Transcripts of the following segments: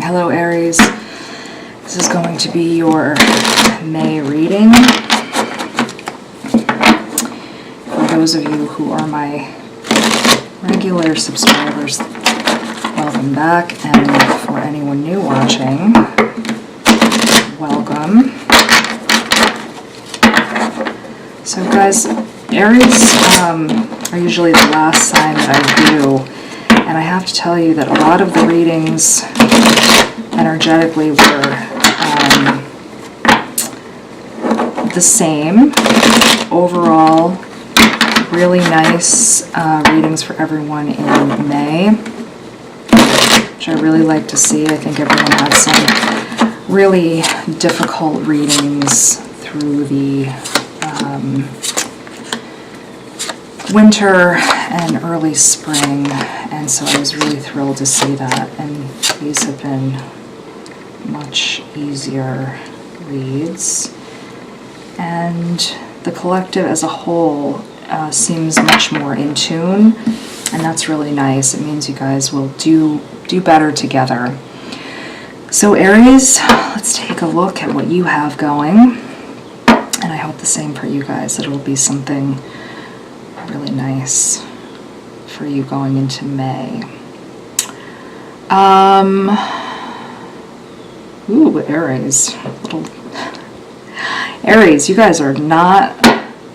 Hello Aries, this is going to be your May reading. For those of you who are my regular subscribers, welcome back, and for anyone new watching, welcome. So guys, Aries are usually the last sign that I do, and I have to tell you that a lot of the readings energetically were the same. Overall, really nice readings for everyone in May, which I really like to see. I think everyone had some really difficult readings through the winter and early spring, and so I was really thrilled to see that, and these have been much easier reads, and the collective as a whole seems much more in tune, and that's really nice. It means you guys will do better together. So Aries, let's take a look at what you have going, and I hope the same for you guys, that it will be something really nice for you going into May. Ooh, Aries. Aries, you guys are not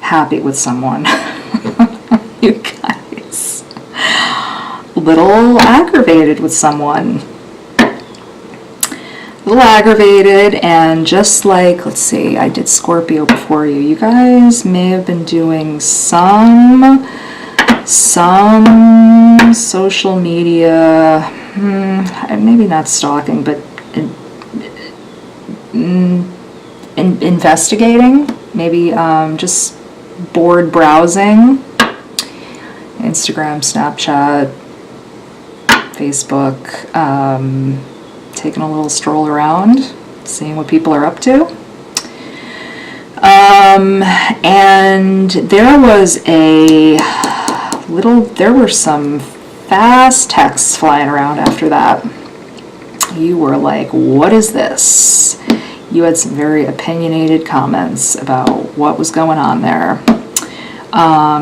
happy with someone. You guys. A little aggravated with someone. A little aggravated, and just like, let's see, I did Scorpio before you. You guys may have been doing some social media, maybe not stalking, but investigating, maybe just bored browsing, Instagram, Snapchat, Facebook, taking a little stroll around, seeing what people are up to. And there were some fast texts flying around after that. You were like, what is this? You had some very opinionated comments about what was going on there.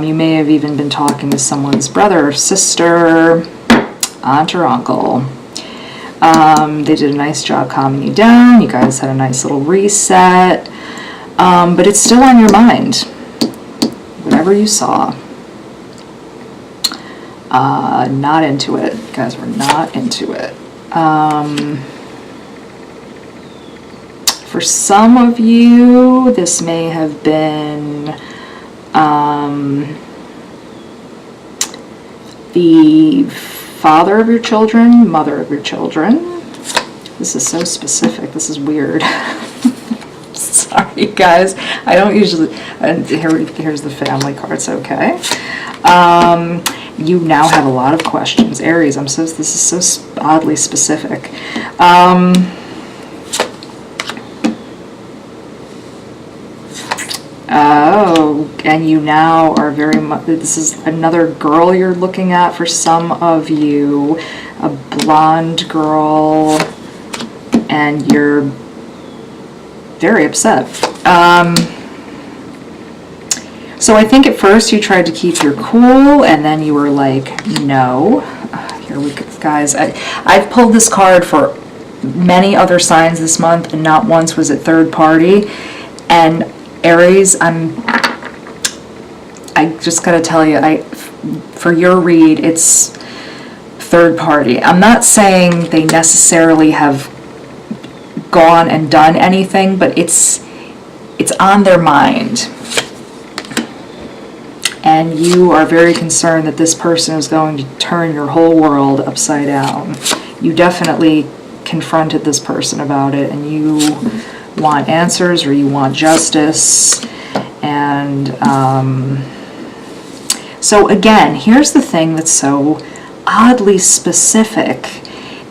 You may have even been talking to someone's brother or sister, aunt or uncle. They did a nice job calming you down. You guys had a nice little reset. But it's still on your mind. Whatever you saw. Not into it. You guys were not into it. For some of you, this may have been the father of your children, mother of your children. This is so specific. This is weird. Sorry, guys. I don't usually... here's the family cards, okay? You now have a lot of questions. Aries, this is so oddly specific. Oh, and you now are very much, this is another girl you're looking at for some of you, a blonde girl, and you're very upset. So I think at first you tried to keep your cool, and then you were like, no. Here we go, guys. I've pulled this card for many other signs this month, and not once was it third party. And Aries, I just gotta tell you, for your read, it's third party. I'm not saying they necessarily have gone and done anything, but it's on their mind. And you are very concerned that this person is going to turn your whole world upside down. You definitely confronted this person about it, and you want answers, or you want justice. And so again, here's the thing that's so oddly specific.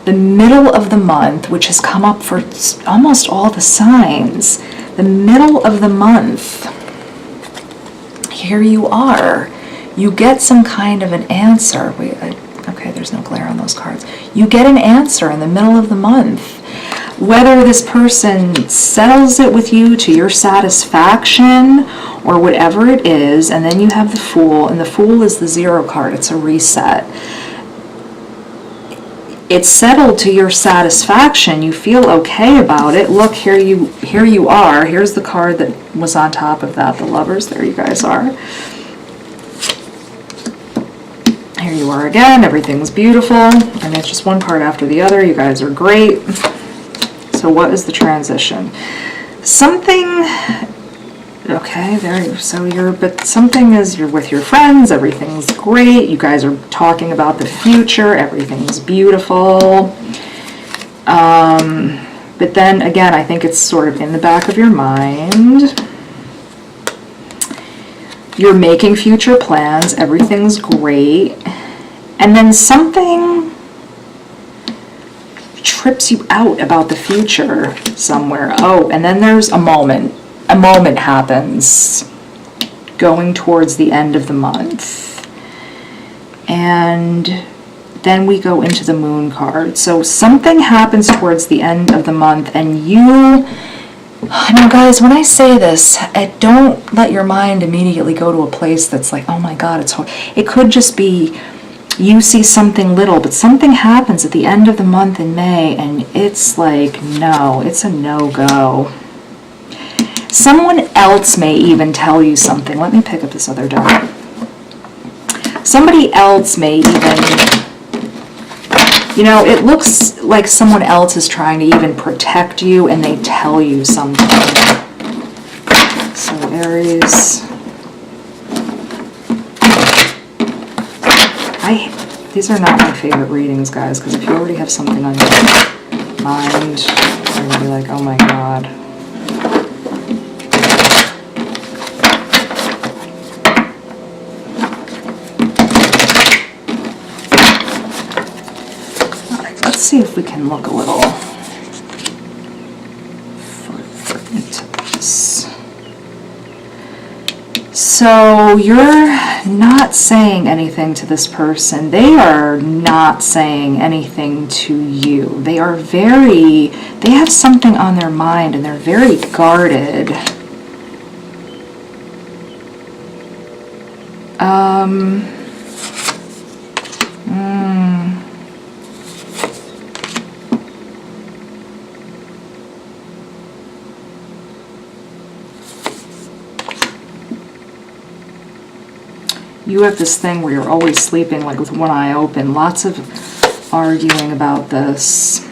The middle of the month, which has come up for almost all the signs, the middle of the month, here you are. You get some kind of an answer. Okay, there's there's no glare on those cards. You get an answer in the middle of the month. Whether this person settles it with you to your satisfaction or whatever it is, and then you have the Fool, and the Fool is the 0 card. It's a reset. It's settled to your satisfaction. You feel okay about it. Look, here you are. Here's the card that was on top of that, the Lovers. There you guys are. Here you are again. Everything's beautiful. I mean, it's just one card after the other. You guys are great. So what is the transition? Something, okay, but something is, you're with your friends, everything's great, you guys are talking about the future, everything's beautiful. But then again, I think it's sort of in the back of your mind. You're making future plans, everything's great, and then something trips you out about the future somewhere. Oh, and then there's a moment. A moment happens going towards the end of the month. And then we go into the Moon card. So something happens towards the end of the month, and now guys, when I say this, don't let your mind immediately go to a place that's like, oh my God, it's hard. It could just be you see something little, but something happens at the end of the month in May, and it's like, no, it's a no-go. Someone else may even tell you something. Let me pick up this other deck. Somebody else may even, it looks like someone else is trying to even protect you, and they tell you something. So Aries. These are not my favorite readings, guys, because if you already have something on your mind, you're going to be like, oh my God. All right, let's see if we can look a little further into this. So you're not saying anything to this person. They are not saying anything to you. They have something on their mind, and they're very guarded. You have this thing where you're always sleeping like with one eye open. Lots of arguing about this.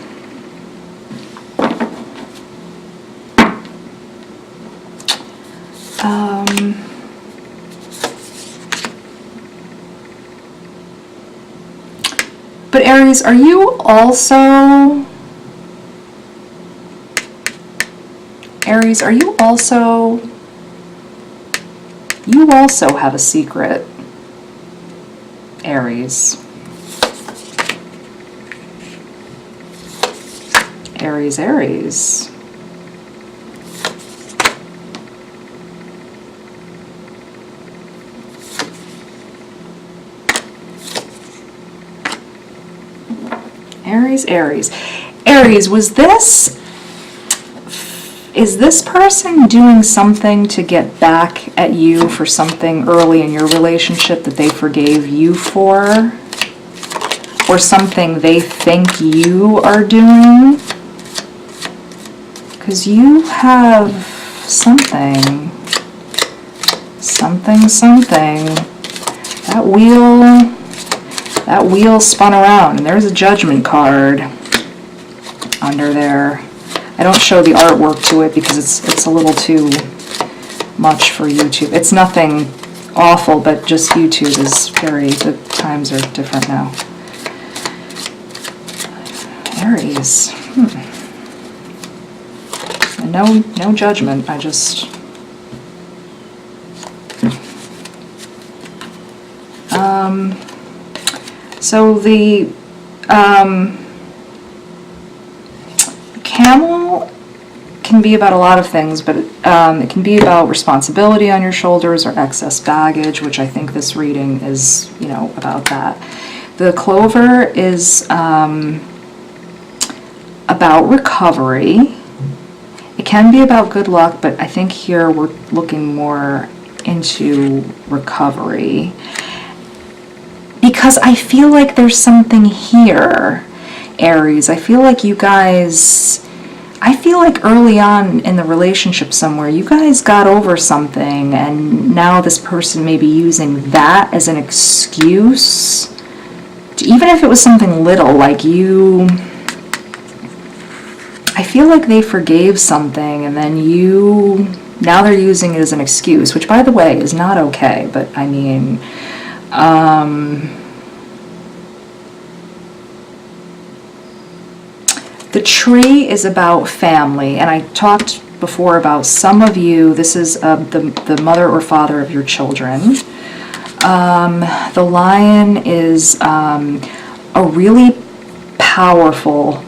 But Aries, are you also... Aries, are you also... You also have a secret. Aries. Aries, Aries. Aries, Aries. Aries, is this person doing something to get back at you for something early in your relationship that they forgave you for? Or something they think you are doing? Because you have something. That wheel spun around, and there's a Judgment card under there. I don't show the artwork to it because it's a little too much for YouTube. It's nothing awful, but just YouTube is the times are different now. Aries. And no judgment, I just... So the camel can be about a lot of things, but it can be about responsibility on your shoulders or excess baggage, which I think this reading is, about that. The clover is about recovery. It can be about good luck, but I think here we're looking more into recovery. Because I feel like there's something here, Aries. I feel like you guys, I feel like early on in the relationship somewhere, you guys got over something, and now this person may be using that as an excuse. Even if it was something little, like you, I feel like they forgave something, and then now they're using it as an excuse, which, by the way, is not okay, but I mean, the tree is about family, and I talked before about some of you, this is the mother or father of your children. The lion is a really powerful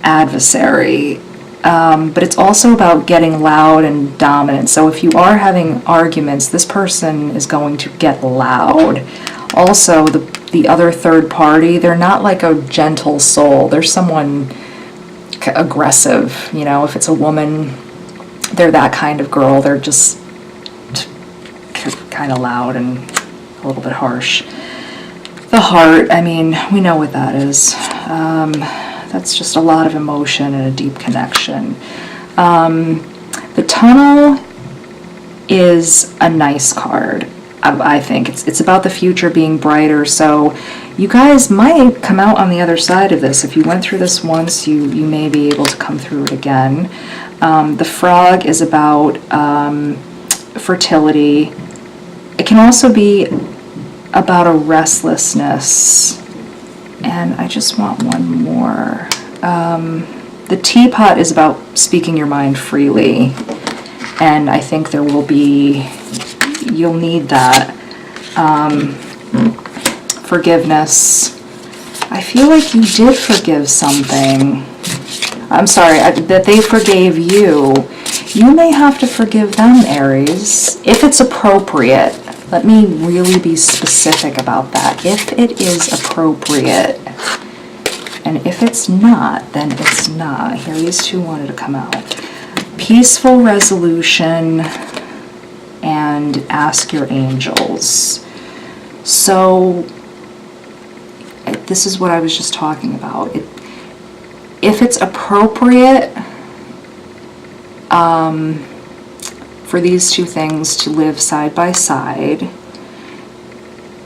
adversary, but it's also about getting loud and dominant. So if you are having arguments, this person is going to get loud. Also, the other third party, they're not like a gentle soul. They're someone aggressive. You know, if it's a woman, they're that kind of girl. They're just kind of loud and a little bit harsh. The heart, I mean, we know what that is. That's just a lot of emotion and a deep connection. The tunnel is a nice card, I think. It's about the future being brighter, so you guys might come out on the other side of this. If you went through this once, you may be able to come through it again. The frog is about fertility. It can also be about a restlessness. And I just want one more. The teapot is about speaking your mind freely. And I think you'll need that. Forgiveness. I feel like you did forgive something. I'm sorry, that they forgave you. You may have to forgive them, Aries, if it's appropriate. Let me really be specific about that. If it is appropriate. And if it's not, then it's not. Here, these two wanted to come out. Peaceful resolution and ask your angels. So, this is what I was just talking about. If it's appropriate for these two things to live side by side,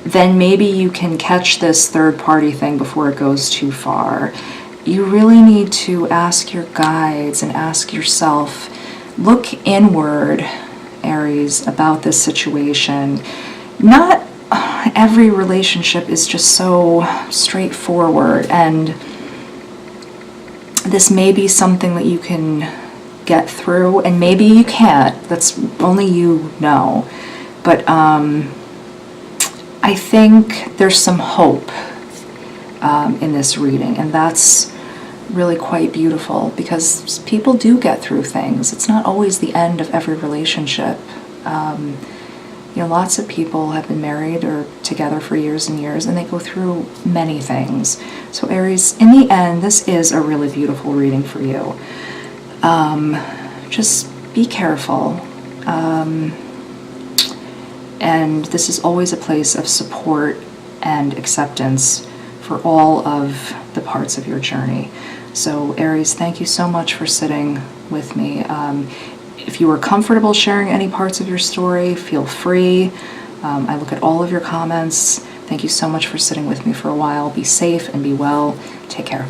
then maybe you can catch this third party thing before it goes too far. You really need to ask your guides and ask yourself, look inward, Aries, about this situation. Not every relationship is just so straightforward, and this may be something that you can get through, and maybe you can't. That's only you know. But I think there's some hope in this reading, and that's really quite beautiful, because people do get through things. It's not always the end of every relationship. Lots of people have been married or together for years and years, and they go through many things. So Aries, in the end, this is a really beautiful reading for you. Just be careful. And this is always a place of support and acceptance for all of the parts of your journey. So Aries, thank you so much for sitting with me. If you were comfortable sharing any parts of your story, feel free. I look at all of your comments. Thank you so much for sitting with me for a while. Be safe and be well. Take care.